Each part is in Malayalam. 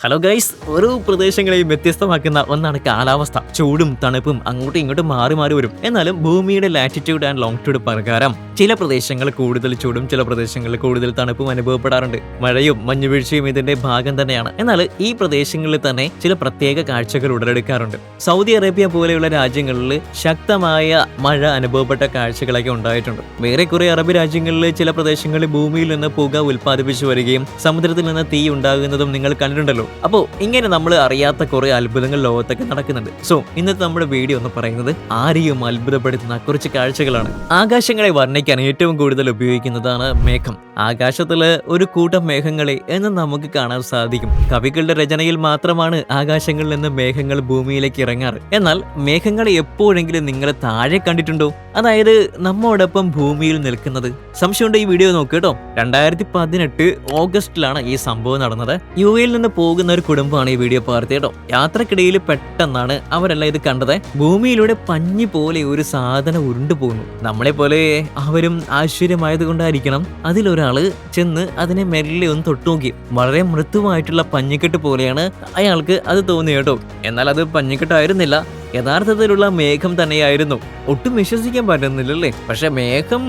ഹലോ ഗൈസ്, ഓരോ പ്രദേശങ്ങളെയും വ്യത്യസ്തമാക്കുന്ന ഒന്നാണ് കാലാവസ്ഥ. ചൂടും തണുപ്പും അങ്ങോട്ടും ഇങ്ങോട്ടും മാറി മാറി വരും. എന്നാലും ഭൂമിയുടെ ലാറ്റിറ്റ്യൂഡ് ആൻഡ് ലോങ്റ്റ്യൂഡ് പ്രകാരം ചില പ്രദേശങ്ങൾ കൂടുതൽ ചൂടും ചില പ്രദേശങ്ങളിൽ കൂടുതൽ തണുപ്പും അനുഭവപ്പെടാറുണ്ട്. മഴയും മഞ്ഞുവീഴ്ചയും ഇതിന്റെ ഭാഗം തന്നെയാണ്. എന്നാൽ ഈ പ്രദേശങ്ങളിൽ തന്നെ ചില പ്രത്യേക കാഴ്ചകൾ ഉടലെടുക്കാറുണ്ട്. സൗദി അറേബ്യ പോലെയുള്ള രാജ്യങ്ങളിൽ ശക്തമായ മഴ അനുഭവപ്പെട്ട കാഴ്ചകളൊക്കെ ഉണ്ടായിട്ടുണ്ട്. വേറെ കുറെ അറബ് രാജ്യങ്ങളിൽ ചില പ്രദേശങ്ങളിൽ ഭൂമിയിൽ നിന്ന് പുക ഉൽപ്പാദിപ്പിച്ചു വരികയും സമുദ്രത്തിൽ നിന്ന് തീ ഉണ്ടാകുന്നതും നിങ്ങൾ കണ്ടിട്ടുണ്ടല്ലോ. അപ്പോ ഇങ്ങനെ നമ്മൾ അറിയാത്ത കുറെ അത്ഭുതങ്ങൾ ലോകത്തൊക്കെ നടക്കുന്നുണ്ട്. സോ ഇന്നത്തെ നമ്മുടെ വീഡിയോ എന്ന് പറയുന്നത് ആരെയും അത്ഭുതപ്പെടുത്തുന്ന കുറച്ച് കാഴ്ചകളാണ്. ആകാശങ്ങളെ വർണ്ണിക്കാൻ ഏറ്റവും കൂടുതൽ ഉപയോഗിക്കുന്നതാണ് മേഘം. ആകാശത്തില് ഒരു കൂട്ടം മേഘങ്ങളെ എന്ന് നമുക്ക് കാണാൻ സാധിക്കും. കവികളുടെ രചനയിൽ മാത്രമാണ് ആകാശങ്ങളിൽ നിന്ന് മേഘങ്ങൾ ഭൂമിയിലേക്ക് ഇറങ്ങാറ്. എന്നാൽ മേഘങ്ങളെ എപ്പോഴെങ്കിലും നിങ്ങൾ താഴെ കണ്ടിട്ടുണ്ടോ? അതായത് നമ്മോടൊപ്പം ഭൂമിയിൽ നിൽക്കുന്നത്. സംശയമുണ്ട്, ഈ വീഡിയോ നോക്ക് കേട്ടോ. 2018 ഓഗസ്റ്റിലാണ് ഈ സംഭവം നടന്നത്. യുഎയിൽ നിന്ന് പോകുന്ന ഒരു കുടുംബമാണ് ഈ വീഡിയോ പകർത്തിയത് കേട്ടോ. യാത്രക്കിടയിൽ പെട്ടെന്നാണ് അവരെല്ലാം ഇത് കണ്ടത്. ഭൂമിയിലൂടെ പഞ്ഞി പോലെ ഒരു സാധനം ഉരുണ്ടു പോകുന്നു. നമ്മളെ പോലെ അവരും ആശ്ചര്യമായത് കൊണ്ടായിരിക്കണം അതിലൊരാള് ചെന്ന് അതിനെ മെല്ലെ ഒന്ന് തൊട്ടു നോക്കി. വളരെ മൃദുവായിട്ടുള്ള പഞ്ഞിക്കെട്ട് പോലെയാണ് അയാൾക്ക് അത് തോന്നി കേട്ടോ. എന്നാൽ അത് പഞ്ഞിക്കെട്ടായിരുന്നില്ല, യഥാർത്ഥത്തിലുള്ള മേഘം തന്നെയായിരുന്നു. ഒട്ടും വിശ്വസിക്കാൻ പറ്റുന്നില്ലല്ലേ? പക്ഷെ മേഘം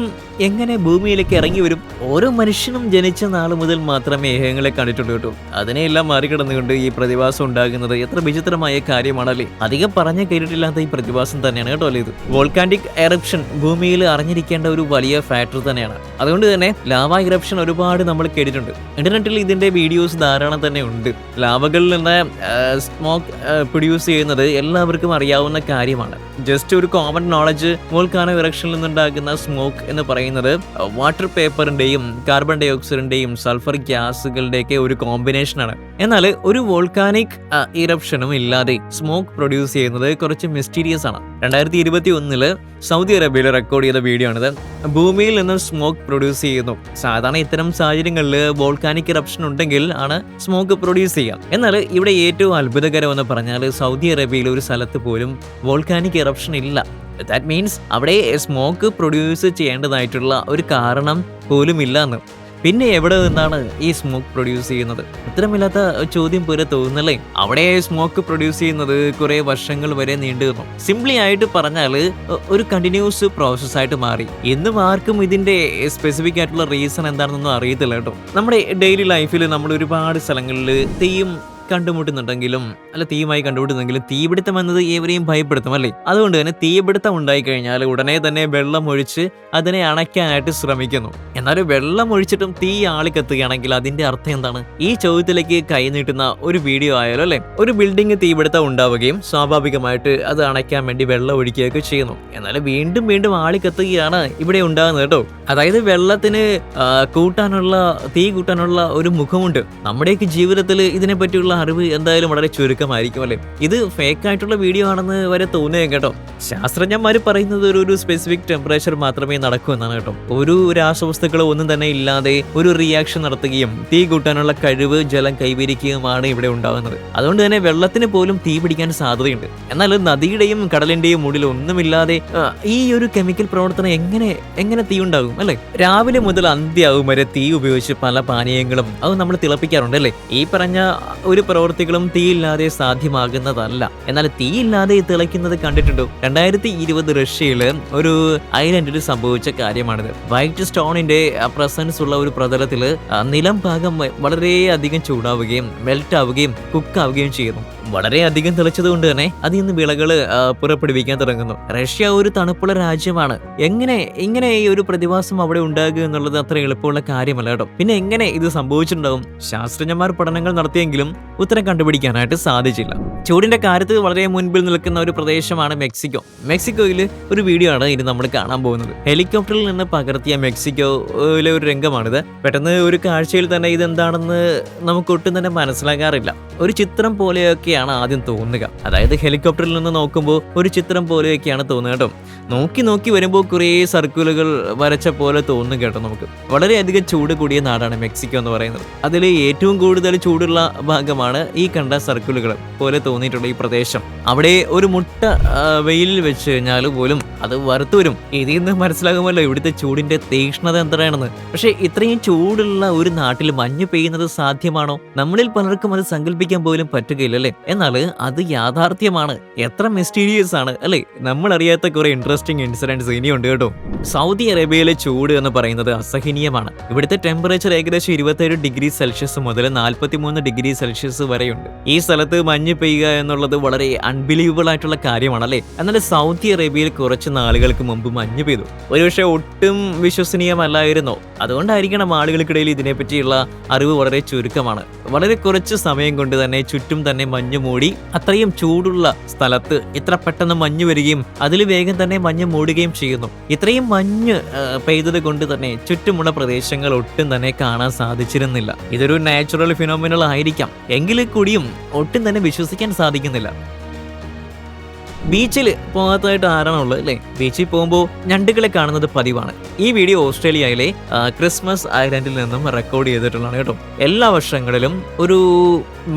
എങ്ങനെ ഭൂമിയിലേക്ക് ഇറങ്ങി വരും? ഓരോ മനുഷ്യനും ജനിച്ച നാൾ മുതൽ മാത്രമേ മേഘങ്ങളെ കണ്ടിട്ടുള്ളൂ കേട്ടോ. അതിനെയെല്ലാം മറികടന്നുകൊണ്ട് ഈ പ്രതിഭാസം ഉണ്ടാകുന്നത് എത്ര വിചിത്രമായ കാര്യമാണല്ലേ. അധികം പറഞ്ഞു കേട്ടിട്ടില്ലാത്ത ഈ പ്രതിഭാസം തന്നെയാണ് കേട്ടോ അല്ലേ ഇത്. വോൾക്കാനിക് എറപ്ഷൻ ഭൂമിയിൽ അറിഞ്ഞിരിക്കേണ്ട ഒരു വലിയ ഫാക്ടർ തന്നെയാണ്. അതുകൊണ്ട് തന്നെ ലാവ ഇറപ്ഷൻ ഒരുപാട് നമ്മൾ കേട്ടിട്ടുണ്ട്. ഇന്റർനെറ്റിൽ ഇതിന്റെ വീഡിയോസ് ധാരാളം തന്നെ ഉണ്ട്. ലാവകളിൽ നിന്ന് സ്മോക്ക് പ്രൊഡ്യൂസ് ചെയ്യുന്നത് എല്ലാവർക്കും അറിയാവുന്ന കാര്യമാണ്. ജസ്റ്റ് ഒരു കോമൺ നോളജ്, വോൾക്കാനോ ഇറക്ഷനിൽ നിന്നുണ്ടാകുന്ന സ്മോക്ക് എന്ന് പറയുന്നത് വാട്ടർ പേപ്പറിന്റെയും കാർബൺ ഡൈ ഓക്സൈഡിന്റെയും സൾഫർ ഗ്യാസുകളുടെയൊക്കെ ഒരു കോമ്പിനേഷനാണ്. എന്നാൽ ഒരു വോൾക്കാനിക് ഇറപ്ഷനും ഇല്ലാതെ സ്മോക്ക് പ്രൊഡ്യൂസ് ചെയ്യുന്നത് കുറച്ച് മിസ്റ്റീരിയസ് ആണ്. 2021 സൗദി അറേബ്യയിൽ റെക്കോർഡ് ചെയ്ത വീഡിയോ ആണിത്. ഭൂമിയിൽ നിന്ന് സ്മോക്ക് പ്രൊഡ്യൂസ് ചെയ്യുന്നു. സാധാരണ ഇത്തരം സാഹചര്യങ്ങളിൽ വോൾക്കാനിക് ഇറപ്ഷൻ ഉണ്ടെങ്കിൽ ആണ് സ്മോക്ക് പ്രൊഡ്യൂസ് ചെയ്യാം. എന്നാൽ ഇവിടെ ഏറ്റവും അത്ഭുതകരമെന്ന് പറഞ്ഞാൽ സൗദി അറേബ്യയിലെ ഒരു സ്ഥലത്ത് പോലും വോൾക്കാനിക് ഇറപ്ഷൻ ഇല്ല. ദാറ്റ് മീൻസ് അവിടെ സ്മോക്ക് പ്രൊഡ്യൂസ് ചെയ്യേണ്ടതായിട്ടുള്ള ഒരു കാരണം പോലും ഇല്ല എന്ന്. പിന്നെ എവിടെ നിന്നാണ് ഈ സ്മോക്ക് പ്രൊഡ്യൂസ് ചെയ്യുന്നത്? ഉത്തരമില്ലാത്ത ചോദ്യം പോലെ തോന്നുന്നല്ലേ? അവിടെ സ്മോക്ക് പ്രൊഡ്യൂസ് ചെയ്യുന്നത് കുറെ വർഷങ്ങൾ വരെ നീണ്ടു നിന്നു. സിംപ്ലി ആയിട്ട് പറഞ്ഞാൽ ഒരു കണ്ടിന്യൂസ് പ്രോസസ് ആയിട്ട് മാറി. എന്നും ആർക്കും ഇതിന്റെ സ്പെസിഫിക് ആയിട്ടുള്ള റീസൺ എന്താണെന്നൊന്നും അറിയത്തില്ല കേട്ടോ. നമ്മുടെ ഡെയിലി ലൈഫിൽ നമ്മൾ ഒരുപാട് സ്ഥലങ്ങളിൽ തീയും കണ്ടുമുട്ടുന്നുണ്ടെങ്കിലും തീയുമായി കണ്ടുമുട്ടുന്നെങ്കിലും തീപിടുത്തം എന്നത് ഏവരെയും ഭയപ്പെടുത്തും അല്ലേ? അതുകൊണ്ട് തന്നെ തീപിടുത്തം ഉണ്ടായി കഴിഞ്ഞാൽ ഉടനെ തന്നെ വെള്ളം ഒഴിച്ച് അതിനെ അണയ്ക്കാനായിട്ട് ശ്രമിക്കുന്നു. എന്നാൽ വെള്ളം ഒഴിച്ചിട്ടും തീ ആളിക്കത്തുകയാണെങ്കിൽ അതിന്റെ അർത്ഥം എന്താണ്? ഈ ചോദ്യത്തിലേക്ക് കൈനീട്ടുന്ന ഒരു വീഡിയോ ആയാലോ അല്ലെ? ഒരു ബിൽഡിംഗ് തീപിടുത്തം ഉണ്ടാവുകയും സ്വാഭാവികമായിട്ട് അത് അണയ്ക്കാൻ വേണ്ടി വെള്ളം ഒഴിക്കുകയൊക്കെ ചെയ്യുന്നു. എന്നാൽ വീണ്ടും വീണ്ടും ആളിക്കത്തുകയാണ് ഇവിടെ ഉണ്ടാകുന്നത് കേട്ടോ. അതായത് വെള്ളത്തിന് തീ കൂട്ടാനുള്ള ഒരു മുഖമുണ്ട്. നമ്മുടെയൊക്കെ ജീവിതത്തിൽ ഇതിനെ പറ്റിയുള്ള അറിവ് എന്തായാലും വളരെ ചുരുക്കമായിരിക്കും അല്ലേ? ഇത് ഫേക്ക് ആയിട്ടുള്ള വീഡിയോ ആണെന്ന് വരെ തോന്നുകയും കേട്ടോ. ശാസ്ത്രജ്ഞന്മാർ പറയുന്നത് ഒരു സ്പെസിഫിക് ടെമ്പറേച്ചർ മാത്രമേ നടക്കൂ എന്നാണ് കേട്ടോ. ഒരു രാസവസ്തുക്കളോ ഒന്നും തന്നെ ഇല്ലാതെ ഒരു റിയാക്ഷൻ നടത്തുകയും തീ കൂട്ടാനുള്ള കഴിവ് ജലം കൈവരിക്കുകയുമാണ് ഇവിടെ ഉണ്ടാകുന്നത്. അതുകൊണ്ട് തന്നെ വെള്ളത്തിന് പോലും തീ പിടിക്കാൻ സാധ്യതയുണ്ട്. എന്നാൽ നദിയുടെയും കടലിന്റെയും മുകളിൽ ഒന്നുമില്ലാതെ ഈ ഒരു കെമിക്കൽ പ്രവർത്തനം എങ്ങനെ തീ ഉണ്ടാകും അല്ലെ? രാവിലെ മുതൽ അന്ത്യാവും വരെ തീ ഉപയോഗിച്ച് പല പാനീയങ്ങളും അത് നമ്മൾ തിളപ്പിക്കാറുണ്ട് അല്ലേ? ഈ പറഞ്ഞ ഒരു പ്രവൃത്തികളും തീയില്ലാതെ സാധ്യമാകുന്നതല്ല. എന്നാൽ തീയില്ലാതെ തിളയ്ക്കുന്നത് കണ്ടിട്ടുണ്ടോ? 2020 റഷ്യയില് ഒരു ഐലൻഡിൽ സംഭവിച്ച കാര്യമാണിത്. വൈറ്റ് സ്റ്റോണിന്റെ പ്രസൻസ് ഉള്ള ഒരു പ്രതലത്തില് നിലം ഭാഗം വളരെയധികം ചൂടാവുകയും മെൽറ്റ് ആവുകയും കുക്കാവുകയും ചെയ്യുന്നു. വളരെയധികം തിളച്ചത് കൊണ്ട് തന്നെ അതിൽ നിന്ന് വിളകള് പുറപ്പെടുവിക്കാൻ തുടങ്ങുന്നു. റഷ്യ ഒരു തണുപ്പുള്ള രാജ്യമാണ്. ഇങ്ങനെ ഈ ഒരു പ്രതിഭാസം അവിടെ ഉണ്ടാകുക എന്നുള്ളത് അത്ര എളുപ്പമുള്ള കാര്യമല്ല കേട്ടോ. പിന്നെ എങ്ങനെ ഇത് സംഭവിച്ചിട്ടുണ്ടാവും? ശാസ്ത്രജ്ഞന്മാർ പഠനങ്ങൾ നടത്തിയെങ്കിലും ഉത്തരം കണ്ടുപിടിക്കാനായിട്ട് സാധിച്ചില്ല. ചൂടിന്റെ കാര്യത്തിൽ വളരെ മുൻപിൽ നിൽക്കുന്ന ഒരു പ്രദേശമാണ് മെക്സിക്കോ. മെക്സിക്കോയില് ഒരു വീഡിയോ ആണ് ഇനി നമ്മൾ കാണാൻ പോകുന്നത്. ഹെലികോപ്റ്ററിൽ നിന്ന് പകർത്തിയ മെക്സിക്കോയിലെ ഒരു രംഗമാണിത്. പെട്ടെന്ന് ഒരു കാഴ്ചയിൽ തന്നെ ഇതെന്താണെന്ന് നമുക്ക് ഒട്ടും തന്നെ മനസ്സിലാകാറില്ല. ഒരു ചിത്രം പോലെയൊക്കെയാണ് ആദ്യം തോന്നുക. അതായത് ഹെലികോപ്റ്ററിൽ നിന്ന് നോക്കുമ്പോൾ ഒരു ചിത്രം പോലെയൊക്കെയാണ് തോന്നുക കേട്ടോ. നോക്കി വരുമ്പോൾ കുറേ സർക്കിളുകൾ വരച്ച പോലെ തോന്നുന്നു കേട്ടോ നമുക്ക്. വളരെയധികം ചൂട് കൂടിയ നാടാണ് മെക്സിക്കോ എന്ന് പറയുന്നത്. അതിൽ ഏറ്റവും കൂടുതൽ ചൂടുള്ള ഭാഗമാണ് ഈ കണ്ട സർക്കിളുകൾ പോലെ തോന്നിയിട്ടുള്ള ഈ പ്രദേശം. അവിടെ ഒരു മുട്ട വെയിലിൽ വെച്ച് കഴിഞ്ഞാൽ പോലും അത് വറുത്തു വരും. ഇതിൽ നിന്ന് മനസ്സിലാകുമല്ലോ ഇവിടുത്തെ ചൂടിന്റെ തീക്ഷ്ണത എത്രയാണെന്ന്. പക്ഷെ ഇത്രയും ചൂടുള്ള ഒരു നാട്ടിൽ മഞ്ഞ് പെയ്യുന്നത് സാധ്യമാണോ? നമ്മളിൽ പലർക്കും അത് സങ്കല്പിക്കാൻ പോലും പറ്റുകയില്ലല്ലേ. എന്നാൽ അത് യാഥാർത്ഥ്യമാണ്. എത്ര മിസ്റ്റീരിയസ് ആണ് അല്ലെ. നമ്മൾ അറിയാത്ത കുറെ ഇൻട്രസ്റ്റിംഗ് ഇൻസിഡൻസ് ഇനിയുണ്ട് കേട്ടോ. സൗദി അറേബ്യയിലെ ചൂട് എന്ന് പറയുന്നത് അസഹനീയമാണ്. ഇവിടുത്തെ ടെമ്പറേച്ചർ ഏകദേശം 27 ഡിഗ്രി സെൽഷ്യസ് മുതൽ 43 ഡിഗ്രി സെൽഷ്യസ് വരെയുണ്ട്. ഈ സ്ഥലത്ത് മഞ്ഞ് പെയ്യുക എന്നുള്ളത് വളരെ അൺബിലീവബിൾ ആയിട്ടുള്ള കാര്യമാണ് അല്ലേ. എന്നാൽ സൗദി അറേബ്യയിൽ കുറച്ച് നാളുകൾക്ക് മുമ്പ് മഞ്ഞ് പെയ്തു. ഒരുപക്ഷെ ഒട്ടും വിശ്വസനീയമല്ലായിരുന്നോ? അതുകൊണ്ടായിരിക്കണം ആളുകൾക്കിടയിൽ ഇതിനെപ്പറ്റിയുള്ള അറിവ് വളരെ ചുരുക്കമാണ്. വളരെ കുറച്ച് സമയം കൊണ്ട് തന്നെ ചുറ്റും തന്നെ മഞ്ഞ് മൂടി. അത്രയും ചൂടുള്ള സ്ഥലത്ത് ഇത്ര പെട്ടെന്ന് മഞ്ഞ് വരികയും അതിൽ വേഗം തന്നെ മഞ്ഞ് മൂടുകയും ചെയ്യുന്നു. ഇത്രയും മഞ്ഞ് പെയ്തത് കൊണ്ട് തന്നെ ചുറ്റുമുള്ള പ്രദേശങ്ങൾ ഒട്ടും തന്നെ കാണാൻ സാധിച്ചിരുന്നില്ല. ഇതൊരു നാച്ചുറൽ ഫിനോമിനൽ ആയിരിക്കാം, എങ്കിലും കൂടിയും ഒട്ടും തന്നെ വിശ്വസിക്കാൻ സാധിക്കുന്നില്ല. ബീച്ചിൽ പോകാത്തതായിട്ട് ആരാണുള്ളത് അല്ലേ. ബീച്ചിൽ പോകുമ്പോൾ ഞണ്ടുകളെ കാണുന്നത് പതിവാണ്. ഈ വീഡിയോ ഓസ്ട്രേലിയയിലെ ക്രിസ്മസ് ഐലൻഡിൽ നിന്നും റെക്കോർഡ് ചെയ്തിട്ടുള്ളതാണ് കേട്ടോ. എല്ലാ വർഷങ്ങളിലും ഒരു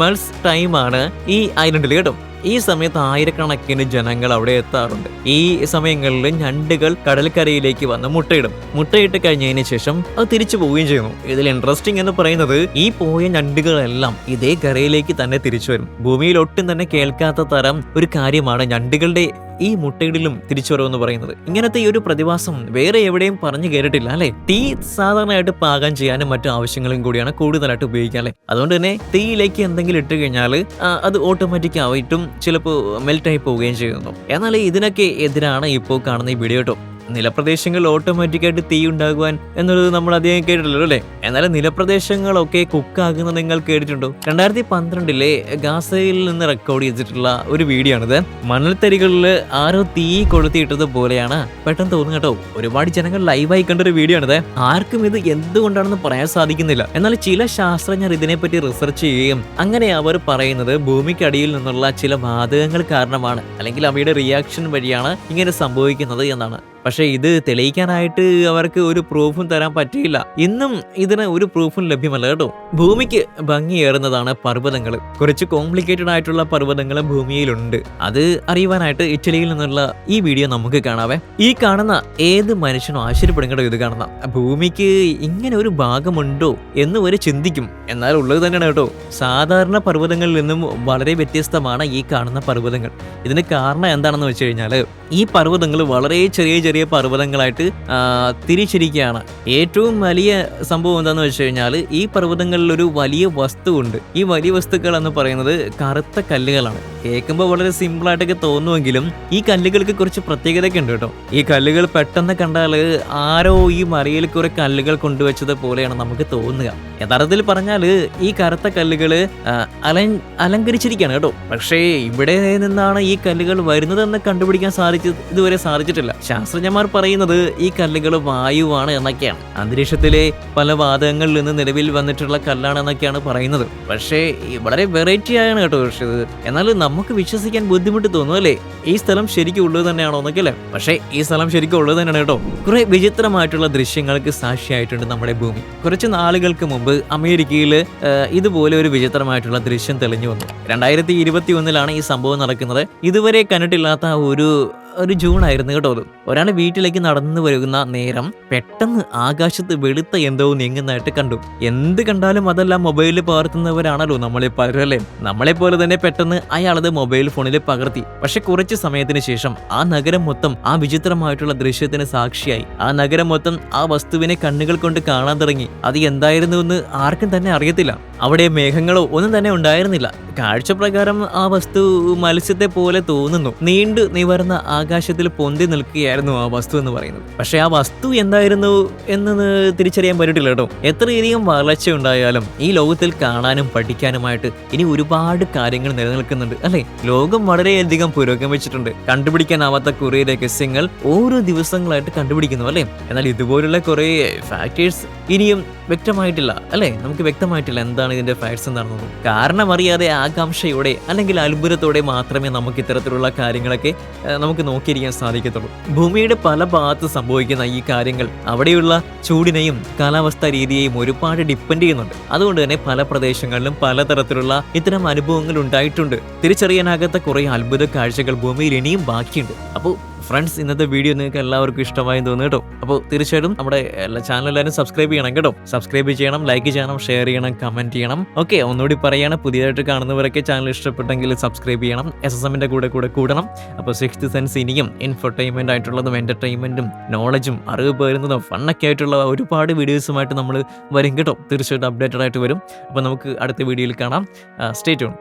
മൾസ് ടൈമാണ് ഈ ഐലൻഡിൽ കേട്ടോ. ഈ സമയത്ത് ആയിരക്കണക്കിന് ജനങ്ങൾ അവിടെ എത്താറുണ്ട്. ഈ സമയങ്ങളിൽ ഞണ്ടുകൾ കടൽക്കരയിലേക്ക് വന്ന് മുട്ടയിടും. മുട്ടയിട്ട് കഴിഞ്ഞതിന് ശേഷം അത് തിരിച്ചു പോവുകയും ചെയ്യുന്നു. ഇതിൽ ഇൻട്രസ്റ്റിംഗ് എന്ന് പറയുന്നത് ഈ പോയ ഞണ്ടുകളെല്ലാം ഇതേ കരയിലേക്ക് തന്നെ തിരിച്ചു വരും. ഭൂമിയിൽ ഒട്ടും തന്നെ കേൾക്കാത്ത തരം ഒരു കാര്യമാണ് ഞണ്ടുകളുടെ ഈ മുട്ടയിടലും തിരിച്ചുവരവെന്ന് പറയുന്നത്. ഇങ്ങനത്തെ ഈ ഒരു പ്രതിഭാസം വേറെ എവിടെയും പറഞ്ഞു കേട്ടിട്ടില്ല അല്ലെ. തീ സാധാരണയായിട്ട് പാകം ചെയ്യാനും മറ്റു ആവശ്യങ്ങളും കൂടിയാണ് കൂടുതലായിട്ട് ഉപയോഗിക്കുക അല്ലെ. അതുകൊണ്ട് തന്നെ തീയിലേക്ക് എന്തെങ്കിലും ഇട്ട് കഴിഞ്ഞാൽ അത് ഓട്ടോമാറ്റിക് ആയിട്ടും ചിലപ്പോൾ മെൽറ്റായി പോവുകയും ചെയ്യുന്നു. എന്നാൽ ഇതിനൊക്കെ എതിരാണ് ഇപ്പോൾ കാണുന്ന ഈ വീഡിയോ കേട്ടോ. നിലപ്രദേശങ്ങളിൽ ഓട്ടോമാറ്റിക്കായിട്ട് തീ ഉണ്ടാകുവാൻ എന്നുള്ളത് നമ്മൾ അധികം കേട്ടിട്ടുള്ളൂ അല്ലേ. എന്നാലും നിലപ്രദേശങ്ങളൊക്കെ കുക്കാകുന്നത് നിങ്ങൾ കേട്ടിട്ടുണ്ടോ? 2012 ഗാസയിൽ നിന്ന് റെക്കോർഡ് ചെയ്തിട്ടുള്ള ഒരു വീഡിയോ ആണിത്. മണൽത്തരികളിൽ ആരോ തീ കൊളുത്തിയിട്ടത് പോലെയാണ് പെട്ടെന്ന് തോന്നുന്നു കേട്ടോ. ഒരുപാട് ജനങ്ങൾ ലൈവായി കണ്ടൊരു വീഡിയോ ആണിത്. ആർക്കും ഇത് എന്തുകൊണ്ടാണെന്ന് പറയാൻ സാധിക്കുന്നില്ല. എന്നാൽ ചില ശാസ്ത്രജ്ഞർ ഇതിനെപ്പറ്റി റിസർച്ച് ചെയ്യുകയും അങ്ങനെ അവർ പറയുന്നത് ഭൂമിക്കടിയിൽ നിന്നുള്ള ചില വാതകങ്ങൾ കാരണമാണ്, അല്ലെങ്കിൽ അവയുടെ റിയാക്ഷൻ വഴിയാണ് ഇങ്ങനെ സംഭവിക്കുന്നത് എന്നാണ്. പക്ഷേ ഇത് തെളിയിക്കാനായിട്ട് അവർക്ക് ഒരു പ്രൂഫും തരാൻ പറ്റിയില്ല. ഇന്നും ഇതിന് ഒരു പ്രൂഫും ലഭ്യമല്ല കേട്ടോ. ഭൂമിക്ക് ഭംഗിയേറുന്നതാണ് പർവ്വതങ്ങൾ. കുറച്ച് കോംപ്ലിക്കേറ്റഡ് ആയിട്ടുള്ള പർവ്വതങ്ങൾ ഭൂമിയിലുണ്ട്. അത് അറിയുവാനായിട്ട് ഇറ്റലിയിൽ നിന്നുള്ള ഈ വീഡിയോ നമുക്ക് കാണാവേ. ഈ കാണുന്ന ഏത് മനുഷ്യനും ആശ്ചര്യപ്പെടും കേട്ടോ. ഇത് കാണുന്ന ഭൂമിക്ക് ഇങ്ങനെ ഒരു ഭാഗമുണ്ടോ എന്ന് വരെ ചിന്തിക്കും. എന്നാൽ ഉള്ളത് തന്നെയാണ് കേട്ടോ. സാധാരണ പർവ്വതങ്ങളിൽ നിന്നും വളരെ വ്യത്യസ്തമാണ് ഈ കാണുന്ന പർവ്വതങ്ങൾ. ഇതിന് കാരണം എന്താണെന്ന് വെച്ച് കഴിഞ്ഞാൽ ഈ പർവ്വതങ്ങൾ വളരെ ചെറിയ പർവ്വതങ്ങളായിട്ട് തിരിച്ചിരിക്കുകയാണ്. ഏറ്റവും വലിയ സംഭവം എന്താണെന്ന് വെച്ച് കഴിഞ്ഞാൽ ഈ പർവ്വതങ്ങളിൽ ഒരു വലിയ വസ്തുവുണ്ട്. ഈ വലിയ വസ്തുക്കൾ എന്ന് പറയുന്നത് കറുത്ത കല്ലുകളാണ്. കേൾക്കുമ്പോൾ വളരെ സിമ്പിൾ ആയിട്ടൊക്കെ തോന്നുമെങ്കിലും ഈ കല്ലുകൾക്ക് കുറച്ച് പ്രത്യേകതയൊക്കെ ഉണ്ട് കേട്ടോ. ഈ കല്ലുകൾ പെട്ടെന്ന് കണ്ടാൽ ആരോ ഈ മറയിൽ കുറെ കല്ലുകൾ കൊണ്ടുവച്ചത് പോലെയാണ് നമുക്ക് തോന്നുക. യഥാർത്ഥത്തിൽ പറഞ്ഞാൽ ഈ കറുത്ത കല്ലുകൾ അലങ്കരിച്ചിരിക്കുകയാണ് കേട്ടോ. പക്ഷേ ഇവിടെ നിന്നാണ് ഈ കല്ലുകൾ വരുന്നതെന്ന് കണ്ടുപിടിക്കാൻ ഇതുവരെ സാധിച്ചിട്ടില്ല. ശാസ്ത്രജ്ഞന്മാർ പറയുന്നത് ഈ കല്ലുകൾ വായുവാണ് എന്നൊക്കെയാണ്. അന്തരീക്ഷത്തിലെ പല വാതകങ്ങളിൽ നിന്ന് നിലവിൽ വന്നിട്ടുള്ള കല്ലാണ് എന്നൊക്കെയാണ് പറയുന്നത്. പക്ഷേ വളരെ വെറൈറ്റി ആണ് കേട്ടോ. പക്ഷേ എന്നാൽ നമുക്ക് വിശ്വസിക്കാൻ ബുദ്ധിമുട്ട് തോന്നും അല്ലേ. ഈ സ്ഥലം ശരിക്കും ഉള്ളത് തന്നെയാണോ എന്നൊക്കെ അല്ലേ. പക്ഷേ ഈ സ്ഥലം ശരിക്കും ഉള്ളത് തന്നെയാണ് കേട്ടോ. കുറെ വിചിത്രമായിട്ടുള്ള ദൃശ്യങ്ങൾക്ക് സാക്ഷിയായിട്ടുണ്ട് നമ്മുടെ ഭൂമി. കുറച്ച് നാളുകൾക്ക് മുമ്പ് അമേരിക്കയിൽ ഇതുപോലെ ഒരു വിചിത്രമായിട്ടുള്ള ദൃശ്യം തെളിഞ്ഞു വന്നു. 2021 ഈ സംഭവം നടക്കുന്നത്. ഇതുവരെ കണ്ടിട്ടില്ലാത്ത ഒരു ജൂൺ ആയിരുന്നു കേട്ടോ. ഒരാൾ വീട്ടിലേക്ക് നടന്നു വരുന്ന നേരം പെട്ടെന്ന് ആകാശത്ത് വെളുത്ത എന്തോ നീങ്ങുന്നതായിട്ട് കണ്ടു. എന്ത് കണ്ടാലും അതെല്ലാം മൊബൈലിൽ പകർത്തുന്നവരാണല്ലോ നമ്മളെ പലരും അല്ലേ. നമ്മളെ പോലെ തന്നെ പെട്ടെന്ന് അയാളത് മൊബൈൽ ഫോണിൽ പകർത്തി. പക്ഷെ കുറച്ച് സമയത്തിന് ശേഷം ആ നഗരം മൊത്തം ആ വിചിത്രമായിട്ടുള്ള ദൃശ്യത്തിന് സാക്ഷിയായി. ആ നഗരം മൊത്തം ആ വസ്തുവിനെ കണ്ണുകൾ കൊണ്ട് കാണാൻ തുടങ്ങി. അത് എന്തായിരുന്നു എന്ന് ആർക്കും തന്നെ അറിയത്തില്ല. അവിടെ മേഘങ്ങളോ ഒന്നും തന്നെ ഉണ്ടായിരുന്നില്ല. കാഴ്ചപ്രകാരം ആ വസ്തു മത്സ്യത്തെ പോലെ തോന്നുന്നു. നീണ്ടു നിവർന്ന ആകാശത്തിൽ പൊന്തി നിൽക്കുകയായിരുന്നു ആ വസ്തു എന്ന് പറയുന്നത്. പക്ഷെ ആ വസ്തു എന്തായിരുന്നു എന്ന് തിരിച്ചറിയാൻ പറ്റിയിട്ടില്ല കേട്ടോ. എത്രയധികം വളർച്ച ഉണ്ടായാലും ഈ ലോകത്തിൽ കാണാനും പഠിക്കാനുമായിട്ട് ഇനി ഒരുപാട് കാര്യങ്ങൾ നിലനിൽക്കുന്നുണ്ട് അല്ലെ. ലോകം വളരെയധികം പുരോഗമിച്ചിട്ടുണ്ട്. കണ്ടുപിടിക്കാനാവാത്ത കുറെ രഹസ്യങ്ങൾ ഓരോ ദിവസങ്ങളായിട്ട് കണ്ടുപിടിക്കുന്നു അല്ലെ. എന്നാൽ ഇതുപോലുള്ള കുറെ ഫാക്ടേഴ്സ് ഇനിയും വ്യക്തമായിട്ടില്ല അല്ലേ, നമുക്ക് വ്യക്തമായിട്ടില്ല എന്താണ് ഇതിന്റെ ഫാക്ട്സ് എന്താണെന്നൊന്നും. കാരണം അറിയാതെ ആകാംക്ഷയോടെ അല്ലെങ്കിൽ അത്ഭുതത്തോടെ മാത്രമേ നമുക്ക് ഇത്തരത്തിലുള്ള കാര്യങ്ങളൊക്കെ നമുക്ക് നോക്കിയിരിക്കാൻ സാധിക്കത്തുള്ളൂ. ഭൂമിയുടെ പല ഭാഗത്ത് സംഭവിക്കുന്ന ഈ കാര്യങ്ങൾ അവിടെയുള്ള ചൂടിനെയും കാലാവസ്ഥാ രീതിയെയും ഒരുപാട് ഡിപ്പെൻഡ് ചെയ്യുന്നുണ്ട്. അതുകൊണ്ട് തന്നെ പല പ്രദേശങ്ങളിലും പലതരത്തിലുള്ള ഇത്തരം അനുഭവങ്ങൾ ഉണ്ടായിട്ടുണ്ട്. തിരിച്ചറിയാനാകാത്ത കുറെ അത്ഭുത കാഴ്ചകൾ ഭൂമിയിൽ ഇനിയും ബാക്കിയുണ്ട്. അപ്പോൾ ഫ്രണ്ട്സ്, ഇന്നത്തെ വീഡിയോ നിങ്ങൾക്ക് എല്ലാവർക്കും ഇഷ്ടമായി തോന്നുന്നു കേട്ടോ. അപ്പോൾ തീർച്ചയായിട്ടും നമ്മുടെ ചാനൽ എല്ലാവരും സബ്സ്ക്രൈബ് ചെയ്യണം കേട്ടോ. സബ്സ്ക്രൈബ് ചെയ്യണം, ലൈക്ക് ചെയ്യണം, ഷെയർ ചെയ്യണം, കമന്റ് ചെയ്യണം. ഓക്കെ, ഒന്നുകൂടി പറയാണ്, പുതിയതായിട്ട് കാണുന്നവരൊക്കെ ചാനൽ ഇഷ്ടപ്പെട്ടെങ്കിൽ സബ്സ്ക്രൈബ് ചെയ്യണം, SSMന്റെ കൂടെ കൂടണം. അപ്പോൾ സിക്സ്ത് സെൻസ് ഇനിയും ഇൻഫർടൈൻമെന്റ് ആയിട്ടുള്ളതും എന്റർടൈൻമെന്റും നോളജും അറിവ് പകരുന്നതും ഫണ്ണൊക്കെ ആയിട്ടുള്ള ഒരുപാട് വീഡിയോസുമായിട്ട് നമ്മൾ വരും കേട്ടോ. തീർച്ചയായിട്ടും അപ്ഡേറ്റഡ് ആയിട്ട് വരും. അപ്പോൾ നമുക്ക് അടുത്ത വീഡിയോയിൽ കാണാം. Stay tune.